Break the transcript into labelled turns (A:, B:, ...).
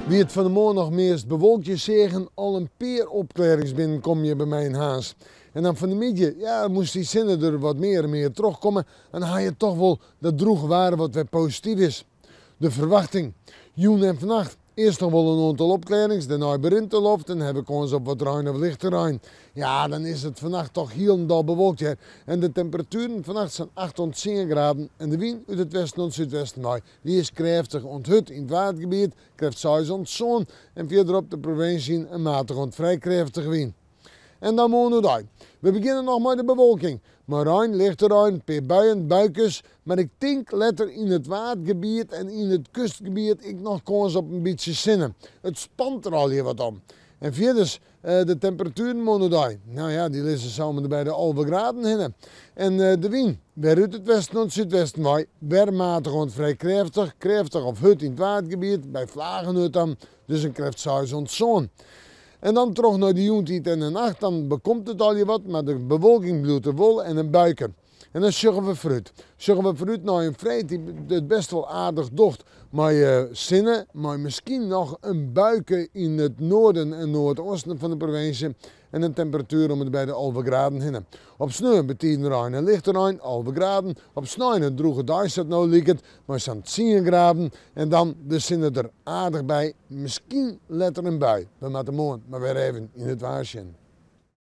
A: Wie het van de morgen nog meest bewolkt je zeggen, al een peer opklaringsbinnen kom je bij mij in Haas. En dan van de middag, ja, moest die zinnen er wat meer en meer terugkomen. En dan ga je toch wel dat droeg waren wat weer positief is. De verwachting. Joen en vannacht. Eerst nog wel een aantal opklarings, daarna begint de loft en heb ik ons op wat ruim of lichter ruim. Ja, dan is het vannacht toch heel bewolkt. Hè. En de temperaturen vannacht zijn 8 tot 10 graden en de wind uit het westen tot zuidwesten. Nou, die is krachtig onthut in het watergebied, krijgt 6 zon en verderop de provincie een matig vrij krachtig wind. En dan moeten we uit. We beginnen nog met de bewolking. Maar ruim, lichte ruim, per buien, buikjes. Maar ik denk letter in het watergebied en in het kustgebied ik nog kans op een beetje zinnen. Het spant er al hier wat om. En verder de temperaturen moeten uit. Nou ja, die liggen samen bij de 11 graden heen. En de wind, weer uit het westen tot het zuidwesten waait. Weer matig en vrij krachtig. Krachtig of hut in het watergebied, bij vlagen dan. Dus een kracht 6 zon. En dan terug naar de joentijd en de nacht, dan bekomt het al je wat, maar de bewolking bloedt er wel en een buiken. En dan zorgen we fruit. Zorgen we fruit naar een vreet die het best wel aardig docht. Maar je zinnen, maar misschien nog een buiken in het noorden en noordoosten van de provincie. En een temperatuur om het bij de 11 graden heen. Op sneeuw betekent ruim en lichte ruim, 11 graden. Op sneeuw droege daar is het nou liekend, maar het zijn 10 graden. En dan de zinnen er aardig bij. Misschien let er een bui. We moeten morgen maar weer even in het waarschuwen.